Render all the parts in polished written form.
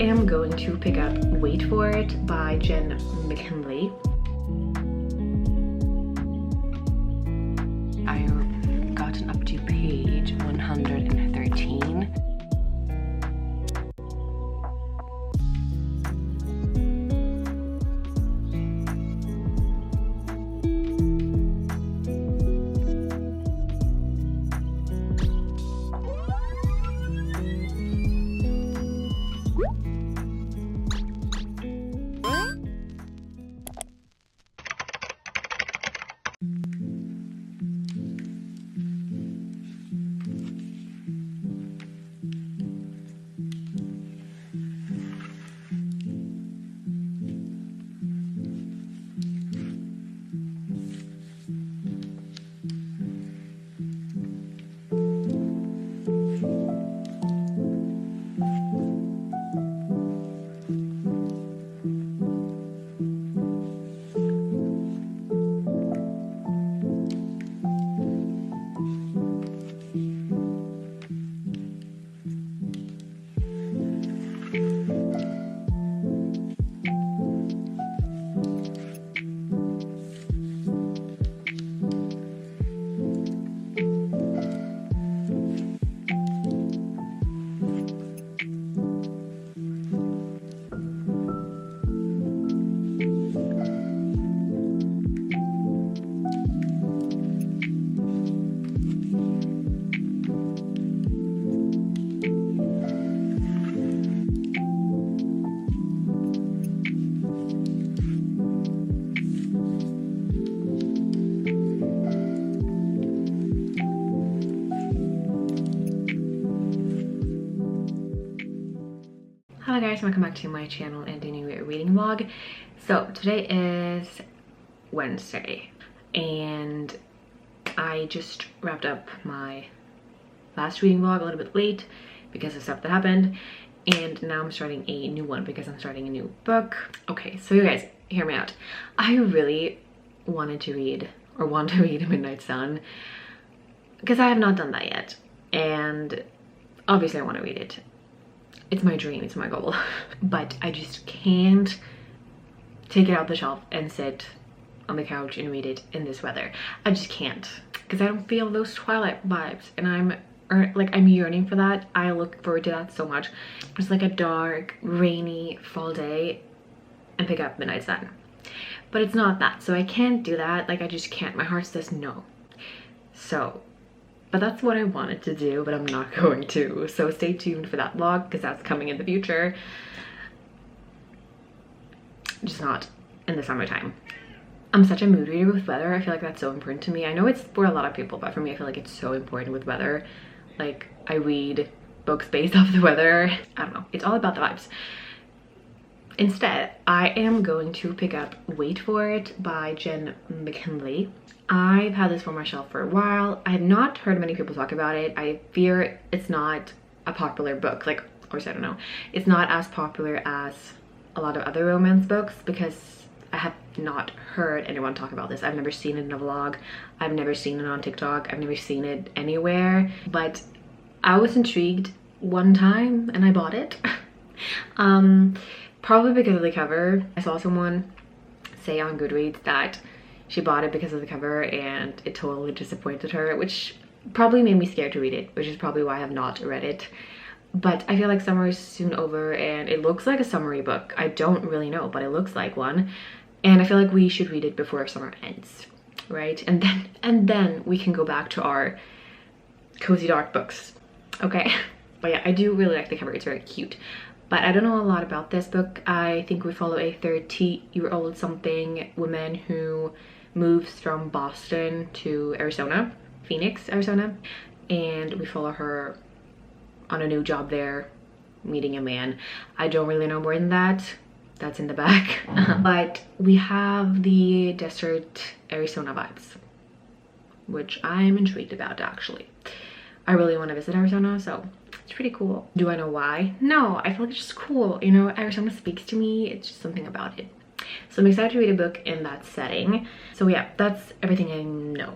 am going to pick up Wait For It by Jen McKinley. I've gotten up to page 113. Hello guys, welcome back to my channel and a new reading vlog. So today is Wednesday and I just wrapped up my last reading vlog a little bit late because of stuff that happened, and now I'm starting a new one because I'm starting a new book. Okay, so you guys, hear me out. I really want to read Midnight Sun because I have not done that yet, and obviously I want to read it. It's my dream, it's my goal, but I just can't take it out the shelf and sit on the couch and read it in this weather. I just can't, because I don't feel those Twilight vibes, and I'm yearning for that. I look forward to that so much. It's like a dark, rainy fall day and pick up Midnight Sun, but it's not that, so I can't do that. Like, I just can't. My heart says no. So but that's what I wanted to do, but I'm not going to. So stay tuned for that vlog because that's coming in the future. Just not in the summertime. I'm such a mood reader with weather. I feel like that's so important to me. I know it's for a lot of people, but for me, I feel like it's so important with weather. Like, I read books based off the weather. I don't know. It's all about the vibes. Instead, I am going to pick up Wait For It by Jen McKinley. I've had this on my shelf for a while. I have not heard many people talk about it. I fear it's not a popular book. Like, of course, I don't know. It's not as popular as a lot of other romance books because I have not heard anyone talk about this. I've never seen it in a vlog. I've never seen it on TikTok. I've never seen it anywhere. But I was intrigued one time and I bought it. Probably because of the cover. I saw someone say on Goodreads that she bought it because of the cover and it totally disappointed her, which probably made me scared to read it, which is probably why I have not read it. But I feel like summer is soon over and it looks like a summery book. I don't really know, but it looks like one. And I feel like we should read it before summer ends, right? And then we can go back to our cozy dark books, okay? But yeah, I do really like the cover. It's very cute. But I don't know a lot about this book. I think we follow a 30-year-old something woman who moves from Boston to Arizona, Phoenix, Arizona. And we follow her on a new job there, meeting a man. I don't really know more than that. That's in the back. But we have the desert Arizona vibes, which I'm intrigued about actually. I really want to visit Arizona, so it's pretty cool. Do I know why? No, I feel like it's just cool. You know, Arizona speaks to me. It's just something about it. So I'm excited to read a book in that setting. So yeah, that's everything I know.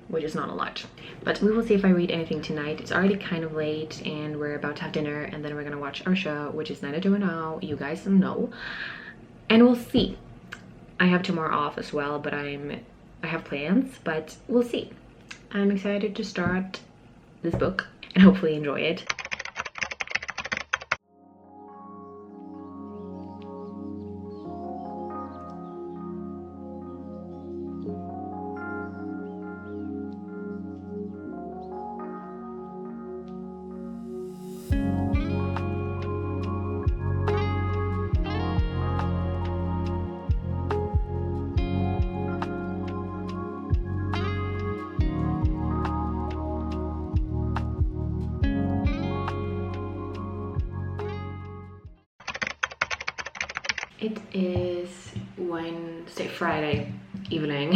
which is not a lot. But we will see if I read anything tonight. It's already kind of late and we're about to have dinner, and then we're gonna watch our show, which is Night of Now. You guys know. And we'll see. I have tomorrow off as well, but I have plans, but we'll see. I'm excited to start this book and hopefully enjoy it. It is Friday evening,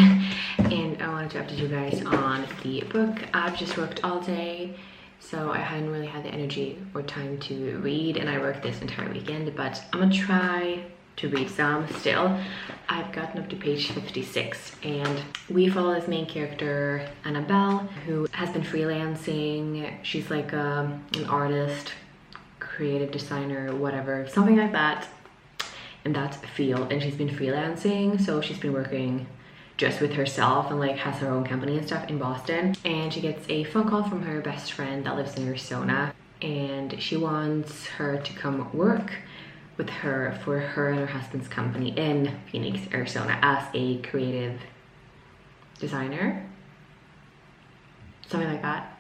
and I wanted to update you guys on the book. I've just worked all day, so I hadn't really had the energy or time to read, and I worked this entire weekend, but I'm gonna try to read some still. I've gotten up to page 56, and we follow this main character, Annabelle, who has been freelancing. She's like an artist, creative designer, whatever, something like that. And that's a field, and she's been freelancing, so she's been working just with herself and like has her own company and stuff in Boston. And she gets a phone call from her best friend that lives in Arizona, and she wants her to come work with her for her and her husband's company in Phoenix, Arizona as a creative designer, something like that.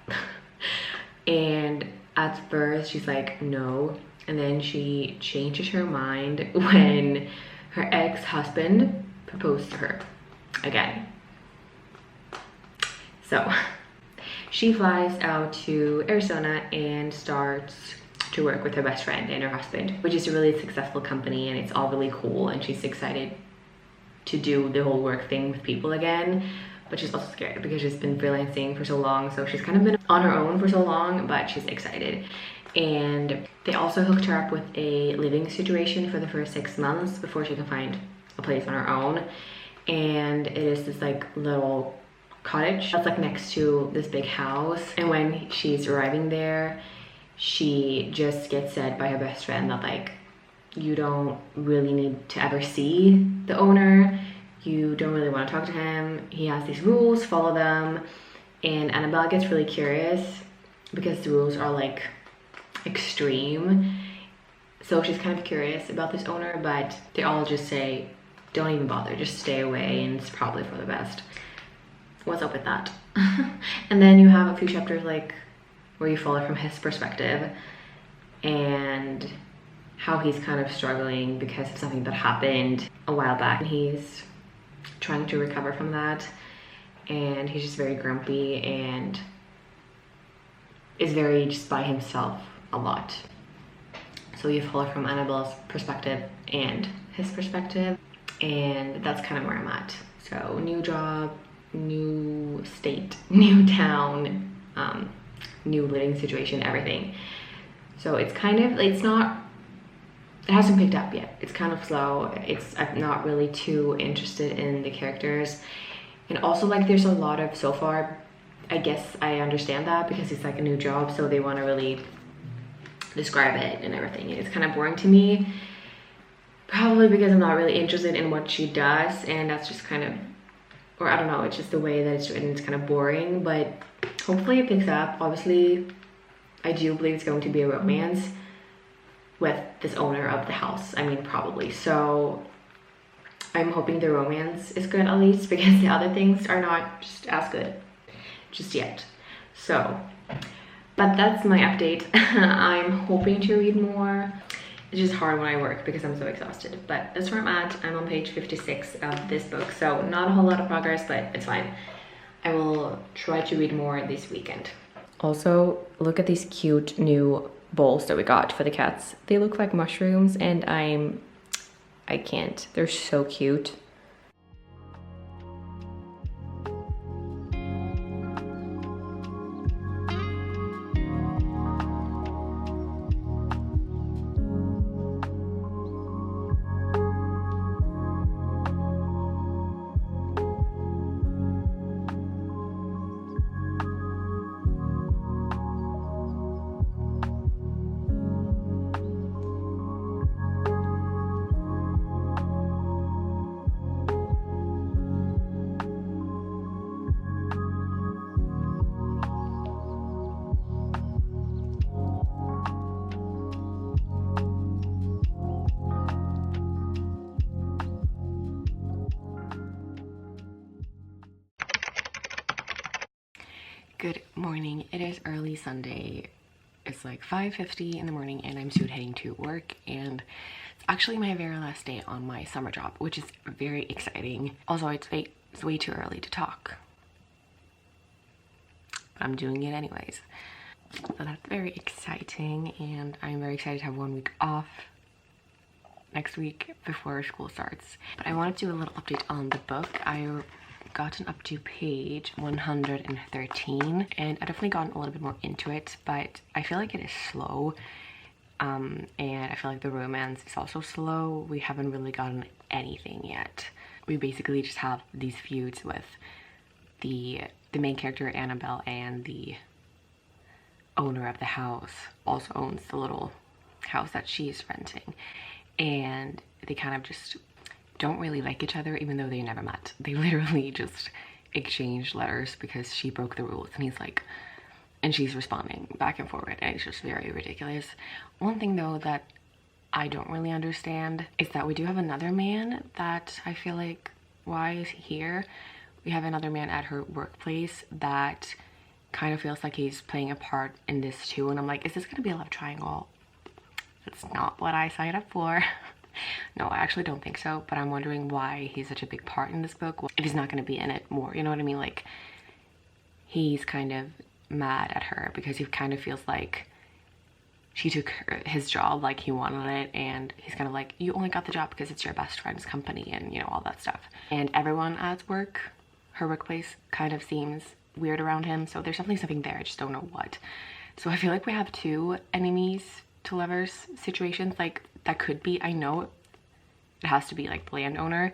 And at first she's like no, and then she changes her mind when her ex-husband proposed to her again. So she flies out to Arizona and starts to work with her best friend and her husband, which is a really successful company, and it's all really cool, and she's excited to do the whole work thing with people again. But she's also scared because she's been freelancing for so long, so she's kind of been on her own for so long, but she's excited. And they also hooked her up with a living situation for the first 6 months before she can find a place on her own. And it is this like little cottage that's like next to this big house. And when she's arriving there, she just gets said by her best friend that like, you don't really need to ever see the owner. You don't really want to talk to him. He has these rules, follow them. And Annabelle gets really curious because the rules are like extreme. So she's kind of curious about this owner, but they all just say, don't even bother, just stay away, and it's probably for the best. What's up with that? And then you have a few chapters like where you follow from his perspective and how he's kind of struggling because of something that happened a while back, and he's trying to recover from that, and he's just very grumpy and is very just by himself a lot. So you follow from Annabelle's perspective and his perspective, and that's kind of where I'm at. So new job, new state, new town, new living situation, everything. So it's kind of, it's not, it hasn't picked up yet. It's kind of slow. I'm not really too interested in the characters. And also like there's a lot of, so far, I guess I understand that because it's like a new job, so they want to really describe it and everything. And it's kind of boring to me, probably because I'm not really interested in what she does, and that's just kind of, or I don't know, it's just the way that it's written, it's kind of boring, but hopefully it picks up. Obviously, I do believe it's going to be a romance with this owner of the house. I mean, probably. So I'm hoping the romance is good at least, because the other things are not just as good just yet. So, but that's my update. I'm hoping to read more. It's just hard when I work because I'm so exhausted, but that's where I'm at. I'm on page 56 of this book, so not a whole lot of progress, but it's fine. I will try to read more this weekend. Also, look at these cute new bowls that we got for the cats. They look like mushrooms, and I can't. They're so cute. Good morning. It is early Sunday. It's like 5:50 in the morning and I'm soon heading to work, and it's actually my very last day on my summer job, which is very exciting. Also, it's way too early to talk, but I'm doing it anyways. So that's very exciting, and I'm very excited to have 1 week off next week before school starts. But I wanted to do a little update on the book. I gotten up to page 113 and I definitely gotten a little bit more into it, but I feel like it is slow, and I feel like the romance is also slow. We haven't really gotten anything yet. We basically just have these feuds with the main character Annabelle, and the owner of the house also owns the little house that she's renting, and they kind of just don't really like each other, even though they never met. They literally just exchanged letters because she broke the rules, and he's like, and she's responding back and forward, and it's just very ridiculous. One thing though that I don't really understand is that we do have another man that I feel like, why is he here? We have another man at her workplace that kind of feels like he's playing a part in this too, and I'm like, is this gonna be a love triangle? That's not what I signed up for. No, I actually don't think so, but I'm wondering why he's such a big part in this book if he's not going to be in it more, you know what I mean? Like, he's kind of mad at her because he kind of feels like she took his job like he wanted it, and he's kind of like, you only got the job because it's your best friend's company, and you know, all that stuff. And everyone at work, her workplace, kind of seems weird around him, so there's definitely something there, I just don't know what. So I feel like we have two enemies to lovers situations, like that could be, I know it has to be like the landowner,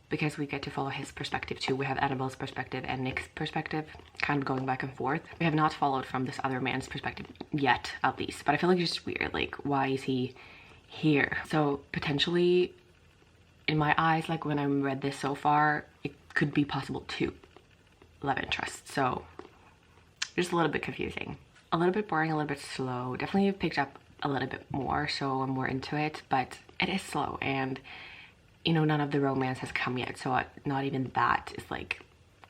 because we get to follow his perspective too. We have Annabelle's perspective and Nick's perspective kind of going back and forth. We have not followed from this other man's perspective yet, at least, but I feel like it's just weird, like, why is he here? So potentially, in my eyes, like when I read this so far, it could be possible two love interests. So just a little bit confusing, a little bit boring, a little bit slow. Definitely picked up a little bit more, so I'm more into it, but it is slow, and you know, none of the romance has come yet, so not even that is like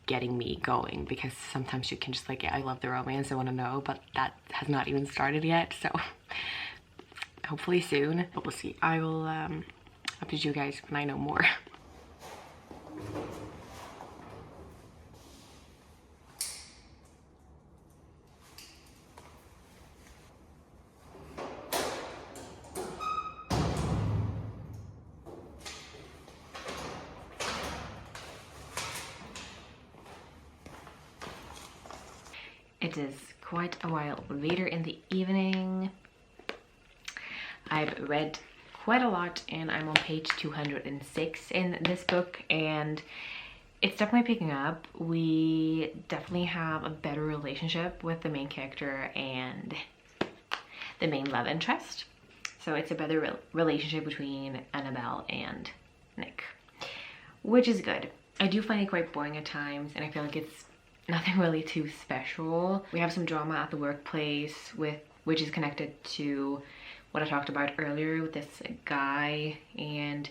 getting me going, because sometimes you can just like, yeah, I love the romance, I want to know, but that has not even started yet. So hopefully soon, but we'll see. I will update you guys when I know more. It is quite a while later in the evening. I've read quite a lot, and I'm on page 206 in this book, and it's definitely picking up. We definitely have a better relationship with the main character and the main love interest. So it's a better relationship between Annabelle and Nick, which is good. I do find it quite boring at times, and I feel like it's nothing really too special. We have some drama at the workplace which is connected to what I talked about earlier with this guy, and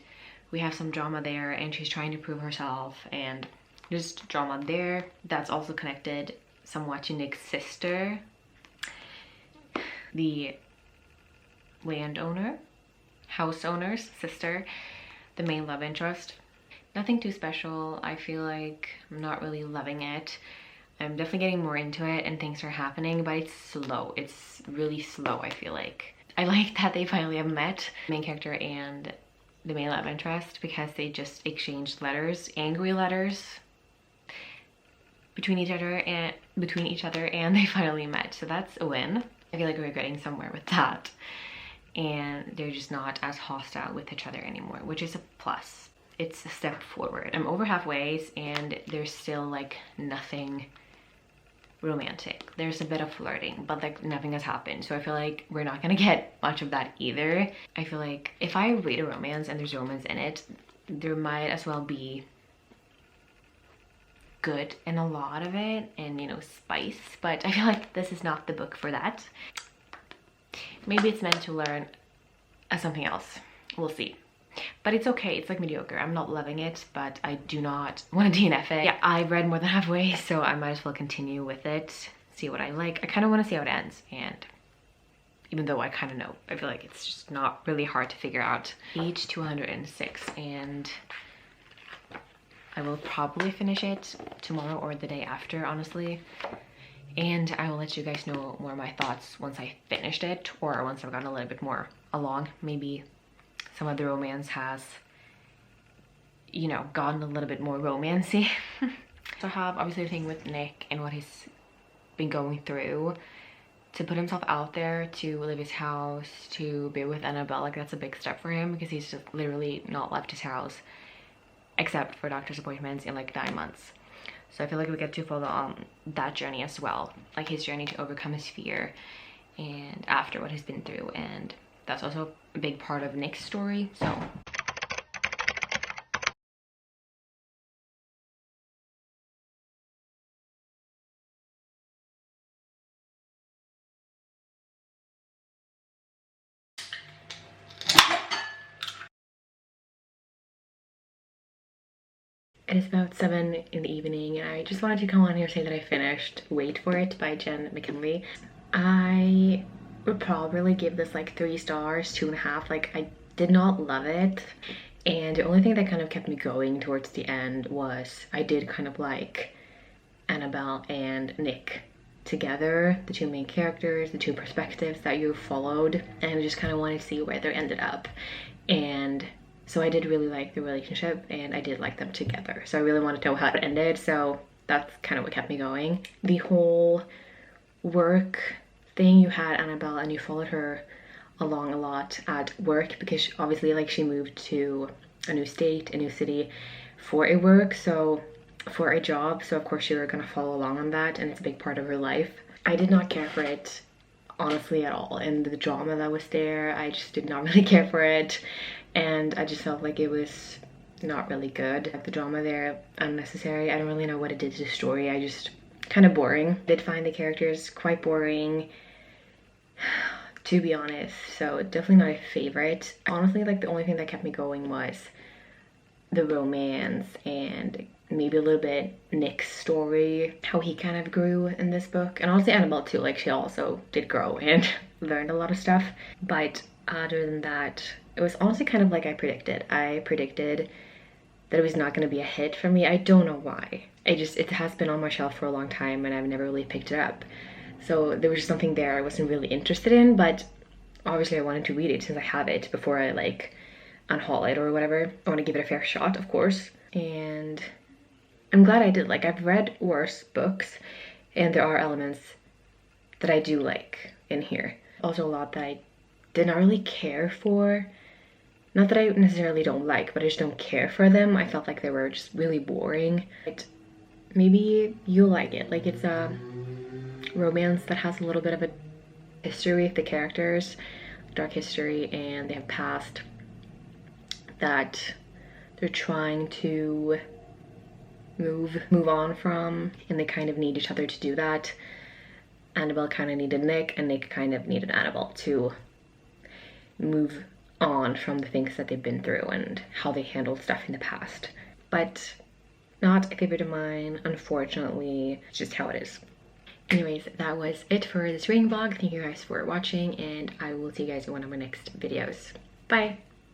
we have some drama there, and she's trying to prove herself, and just drama there. That's also connected somewhat to Nick's sister, the landowner, house owner's sister, the main love interest. Nothing too special. I feel like I'm not really loving it. I'm definitely getting more into it and things are happening, but it's slow. It's really slow, I feel like. I like that they finally have met, the main character and the main love interest, because they just exchanged letters, angry letters between each other, and they finally met. So that's a win. I feel like we're getting somewhere with that. And they're just not as hostile with each other anymore, which is a plus. It's a step forward. I'm over halfway, and there's still like nothing romantic. There's a bit of flirting, but like nothing has happened. So I feel like we're not gonna get much of that either. I feel like if I read a romance and there's romance in it, there might as well be good in a lot of it, and you know, spice, but I feel like this is not the book for that. Maybe it's meant to learn something else. We'll see. But it's okay, it's like mediocre. I'm not loving it, but I do not want to DNF it. Yeah, I've read more than halfway, so I might as well continue with it. see what I like. I kind of want to see how it ends, and even though I kind of know, I feel like it's just not really hard to figure out. Page 206, and I will probably finish it tomorrow or the day after, honestly. And I will let you guys know more of my thoughts once I finished it, or once I've gotten a little bit more along. Maybe some of the romance has, you know, gotten a little bit more romancy. So I have obviously the thing with Nick and what he's been going through. To put himself out there, to leave his house, to be with Annabelle, like that's a big step for him, because he's just literally not left his house except for doctor's appointments in like 9 months. So I feel like we get to follow on that journey as well, like his journey to overcome his fear and after what he's been through. And that's also a big part of Nick's story. So it is about 7 in the evening, and I just wanted to come on here and say that I finished Wait For It by Jen McKinley. I would probably give this like 3 stars, 2.5. Like, I did not love it, and the only thing that kind of kept me going towards the end was I did kind of like Annabelle and Nick together, the 2 main characters, the 2 perspectives that you followed, and I just kind of wanted to see where they ended up. And so I did really like the relationship, and I did like them together. So I really wanted to know how it ended, so that's kind of what kept me going. The whole work thing, you had Annabelle and you followed her along a lot at work, because obviously like she moved to a new state, a new city for a job, so of course you were gonna follow along on that, and it's a big part of her life. I did not care for it honestly at all, and the drama that was there, I just did not really care for it, and I just felt like it was not really good. The drama there, unnecessary. I don't really know what it did to the story. I just kind of boring. Did find the characters quite boring, to be honest, so definitely not a favorite. Honestly, like the only thing that kept me going was the romance and maybe a little bit Nick's story, how he kind of grew in this book. And honestly Annabelle too, like she also did grow and learned a lot of stuff. But other than that, it was honestly kind of like I predicted. I predicted that it was not going to be a hit for me. I don't know why. It has been on my shelf for a long time and I've never really picked it up. So there was just something there I wasn't really interested in, but obviously I wanted to read it since I have it before I like unhaul it or whatever. I want to give it a fair shot, of course. And I'm glad I did. Like, I've read worse books and there are elements that I do like in here. Also a lot that I did not really care for. Not that I necessarily don't like, but I just don't care for them. I felt like they were just really boring. But maybe you'll like it. Like, it's a romance that has a little bit of a history with the characters, dark history, and they have past that they're trying to move on from, and they kind of need each other to do that. Annabelle kind of needed Nick, and Nick kind of needed Annabelle to move on from the things that they've been through and how they handled stuff in the past. But not a favorite of mine, unfortunately. It's just how it is. Anyways, that was it for this reading vlog. Thank you guys for watching, and I will see you guys in one of my next videos. Bye!